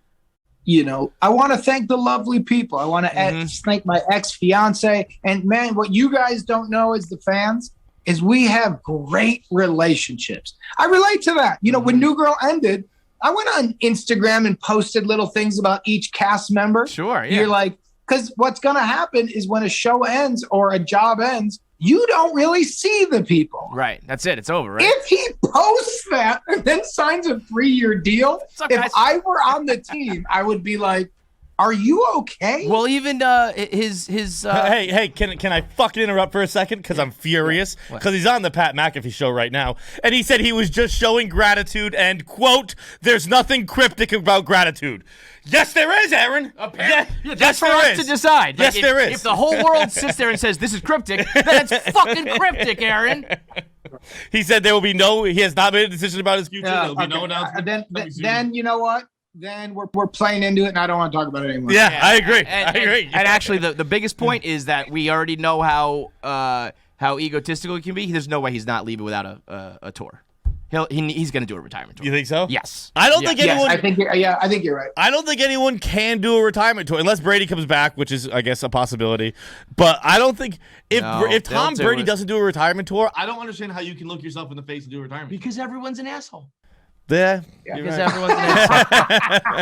I want to thank the lovely people. I want to thank my ex-fiance. And man, what you guys don't know as the fans is we have great relationships. I relate to that. When New Girl ended, I went on Instagram and posted little things about each cast member. Sure, yeah. You're like, because what's going to happen is when a show ends or a job ends, you don't really see the people. Right. That's it. It's over, right? If he posts that and then signs a 3-year deal, if I were on the team, I would be like, Are you okay? Well, even his Hey, can I fucking interrupt for a second? Because I'm furious. Because he's on the Pat McAfee show right now. And he said he was just showing gratitude and, quote, there's nothing cryptic about gratitude. Yes, there is, Aaron. Yeah, yes, that's for us to decide. Yes, there is. If the whole world sits there and says this is cryptic, then it's fucking cryptic, Aaron. He said there will be he has not made a decision about his future. There'll be no announcement. Then you know what? Then we're playing into it, and I don't want to talk about it anymore. Yeah, I agree. I agree. And actually, the biggest point is that we already know how egotistical he can be. There's no way he's not leaving without a tour. He's going to do a retirement tour. You think so? Yes. I don't think anyone. I think you're right. I don't think anyone can do a retirement tour unless Brady comes back, which is, I guess, a possibility. But I don't think if Tom Brady doesn't do a retirement tour, I don't understand how you can look yourself in the face and do a retirement. Because everyone's an asshole. Because Everyone's an asshole.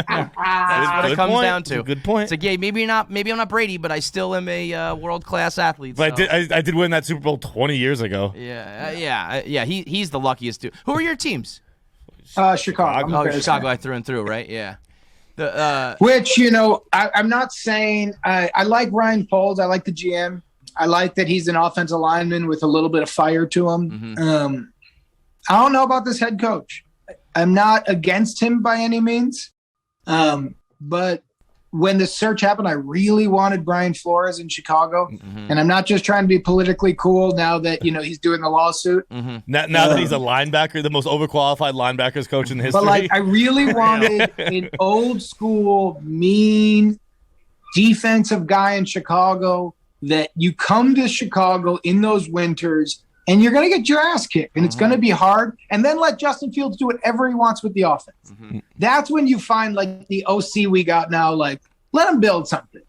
That's what it comes down to. Good point. It's like, yeah, maybe I'm not Brady, but I still am a world-class athlete. But so. I did win that Super Bowl 20 years ago. Yeah. He's the luckiest dude. Who are your teams? Chicago. Oh, Chicago, I through and through, right? Yeah. Which, I'm not saying I like Ryan Poles. I like the GM. I like that he's an offensive lineman with a little bit of fire to him. Mm-hmm. I don't know about this head coach. I'm not against him by any means. But when the search happened, I really wanted Brian Flores in Chicago. Mm-hmm. And I'm not just trying to be politically cool now that, he's doing the lawsuit. Mm-hmm. Now that he's a linebacker, the most overqualified linebackers coach in history. But, I really wanted an old school, mean defensive guy in Chicago that you come to Chicago in those winters and you're going to get your ass kicked, and it's going to be hard. And then let Justin Fields do whatever he wants with the offense. Mm-hmm. That's when you find, the OC we got now, let him build something.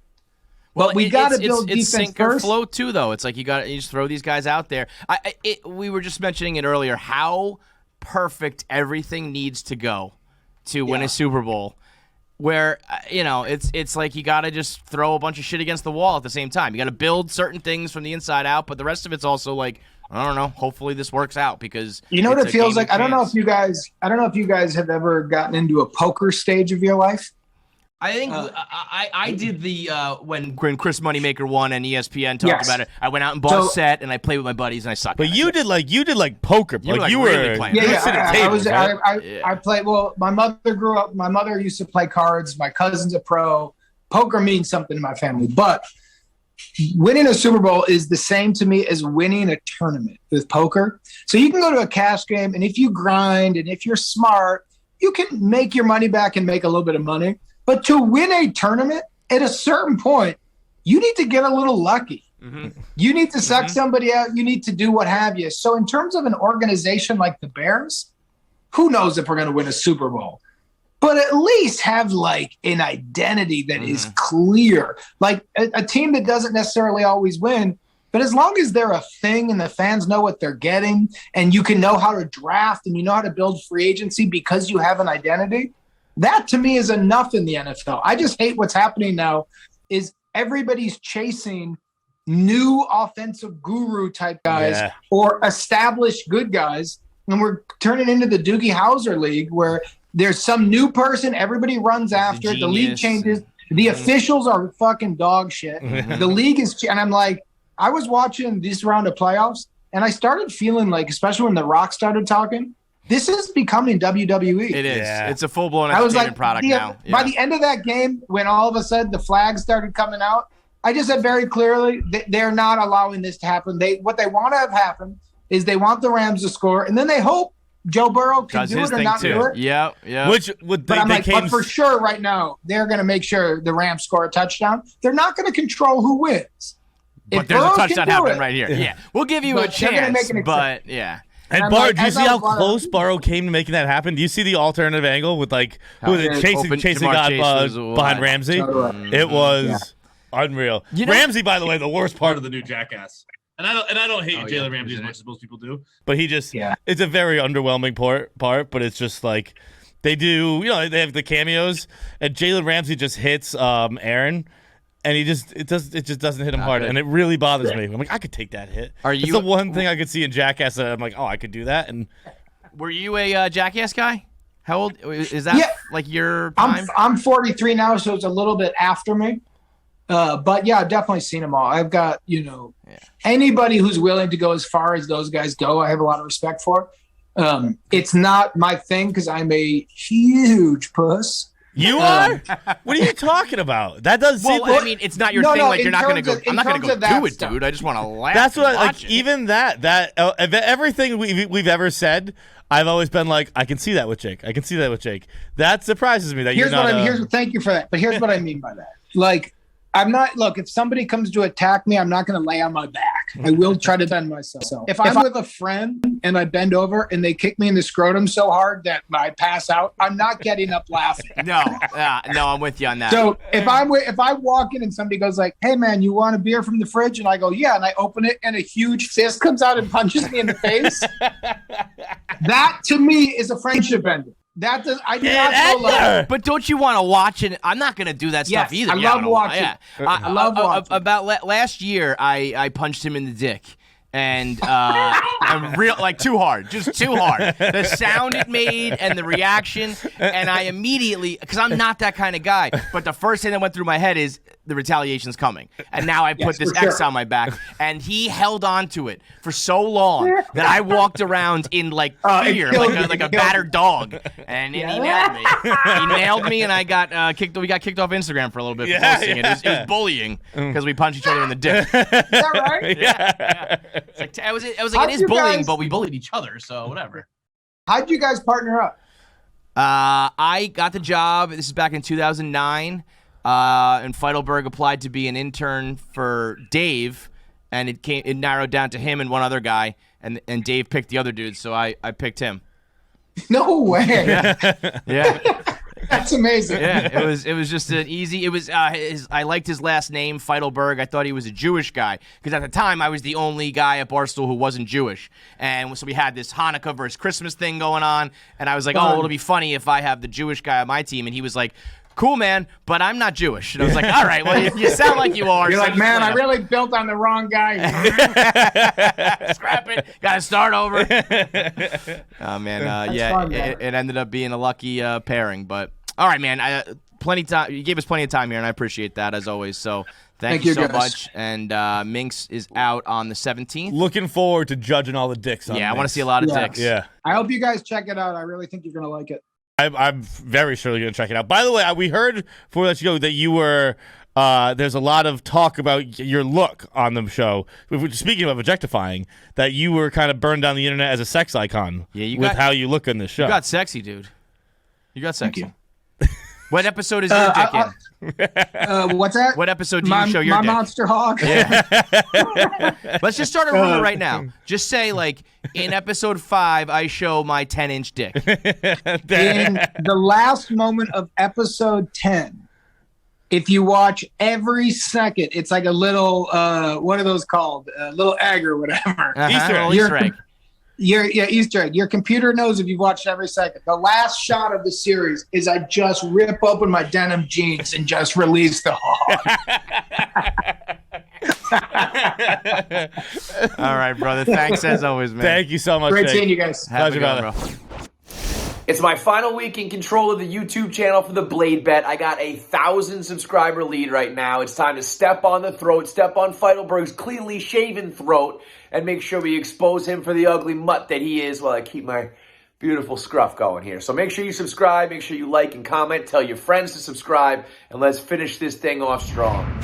Well, but we got to build it's defense sink or first. flow too, though. It's like you just throw these guys out there. We were just mentioning it earlier how perfect everything needs to go to win a Super Bowl. Where it's like you got to just throw a bunch of shit against the wall at the same time. You got to build certain things from the inside out, but the rest of it's also like, I don't know. Hopefully this works out because what it feels like. I don't know if you guys have ever gotten into a poker stage of your life. I think I did the when Chris Moneymaker won and ESPN talked about it. I went out and bought a set and I played with my buddies and I sucked. But you did poker. You were really playing. I played. Well, my mother grew up. My mother used to play cards. My cousin's a pro. Poker means something to my family, but winning a Super Bowl is the same to me as winning a tournament with poker. So you can go to a cash game, and if you grind and if you're smart, you can make your money back and make a little bit of money. But to win a tournament, at a certain point, you need to get a little lucky. Mm-hmm. You need to suck somebody out. You need to do what have you. So in terms of an organization like the Bears, who knows if we're going to win a Super Bowl? But at least have an identity that is clear. Like a team that doesn't necessarily always win, but as long as they're a thing and the fans know what they're getting and you can know how to draft and you know how to build free agency because you have an identity, that to me is enough in the NFL. I just hate what's happening now is everybody's chasing new offensive guru type guys or established good guys. And we're turning into the Doogie Howser League where there's some new person, everybody runs after it. The league changes. The officials are fucking dog shit. The league is, and I'm like, I was watching this round of playoffs and I started feeling like, especially when The Rock started talking, this is becoming WWE. It is. Yeah. It's a full-blown entertainment product now. Yeah. By the end of that game, when all of a sudden the flags started coming out, I just said very clearly they're not allowing this to happen. What they want to have happen is they want the Rams to score, and then they hope Joe Burrow can do it or not do it. Yeah. But for sure right now, they're going to make sure the Rams score a touchdown. They're not going to control who wins. But there's a touchdown happening right here. Yeah. We'll give you a chance, but yeah. And Burrow, do you see how close Burrow came to making that happen? Do you see the alternative angle with chasing God behind Ramsey? It was unreal. Ramsey, by the way, the worst part of the new Jackass. And I don't hate Jalen Ramsey as much as most people do. But he just it's a very underwhelming part, but it's just like they do, they have the cameos and Jalen Ramsey just hits Aaron. And it just doesn't hit him hard, and it really bothers me. I'm like, I could take that hit. It's the one thing I could see in Jackass that I'm like, oh, I could do that. And were you a Jackass guy? How old is that? Yeah. Like your time? I'm 43 now, so it's a little bit after me. But yeah, I've definitely seen them all. I've got, anybody who's willing to go as far as those guys go, I have a lot of respect for. It's not my thing because I'm a huge puss. You are? What are you talking about? That doesn't seem I mean, it's not your thing. Like, you're not going to go. I'm not going to go do it, dude. I just want to laugh. That's what watch it. Even that everything we've ever said, I've always been like, I can see that with Jake. I can see that with Jake. That surprises me that you're not. Thank you for that. But here's what I mean by that. Like, I'm not. Look, if somebody comes to attack me, I'm not going to lay on my back. I will try to bend myself. If I'm with a friend and I bend over and they kick me in the scrotum so hard that I pass out, I'm not getting up laughing. No, I'm with you on that. So if I walk in and somebody goes like, "Hey man, you want a beer from the fridge?" and I go, "Yeah," and I open it and a huge fist comes out and punches me in the face, that to me is a friendship ending. That does. I do not go love. But don't you want to watch it? I'm not going to do that stuff either. I love watching. Yeah. I love watching. About last year, I punched him in the dick. And I'm real, like, too hard, just too hard. The sound it made and the reaction, and I immediately, because I'm not that kind of guy, but the first thing that went through my head is the retaliation's coming. And now I put this X on my back, and he held on to it for so long that I walked around in, like, fear, like a battered dog. And he nailed me. He nailed me, and I got kicked. We got kicked off Instagram for a little bit for posting it. It was bullying because we punched each other in the dick. Is that right? Yeah. It's like, I was like, it is bullying, but we bullied each other, so whatever. How'd you guys partner up? I got the job. This is back in 2009, and Feidelberg applied to be an intern for Dave, and it narrowed down to him and one other guy, and Dave picked the other dude, so I picked him. No way. Yeah. That's amazing. Yeah, it was just an easy. It was I liked his last name, Feidelberg. I thought he was a Jewish guy because at the time I was the only guy at Barstool who wasn't Jewish, and so we had this Hanukkah versus Christmas thing going on, and I was like, oh, it'll be funny if I have the Jewish guy on my team, and he was like, cool, man, but I'm not Jewish. And I was like, all right, well, you sound like you are. You're like, man, I really built on the wrong guy. Scrap it. Got to start over. Oh, man. It ended up being a lucky pairing. But, all right, man, plenty time. You gave us plenty of time here, and I appreciate that, as always. So thank you so much. And Minx is out on the 17th. Looking forward to judging all the dicks on I Minx. want to see a lot of dicks. Yeah. I hope you guys check it out. I really think you're going to like it. I'm very surely going to check it out. By the way, we heard before that show that you were there's a lot of talk about your look on the show. Speaking of objectifying, that you were kind of burned down the internet as a sex icon how you look on this show. You got sexy, dude. You got sexy. What episode is your dick in? What's that? What episode do you show your dick? My monster hog. Yeah. Let's just start a rumor right now. Just say, like, in episode 5, I show my 10-inch dick. In the last moment of episode 10, if you watch every second, it's like a little, what are those called? A little egg or whatever. Easter egg. Easter egg. Your computer knows if you've watched every second. The last shot of the series is I just rip open my denim jeans and just release the hog. All right, brother. Thanks as always, man. Thank you so much. Great seeing you guys. Pleasure, brother. It's my final week in control of the YouTube channel for the Blade Bet. I got a 1,000 subscriber lead right now. It's time to step on the throat, step on Feidelberg's cleanly shaven throat, and make sure we expose him for the ugly mutt that he is while I keep my beautiful scruff going here. So make sure you subscribe, make sure you like and comment, tell your friends to subscribe, and let's finish this thing off strong.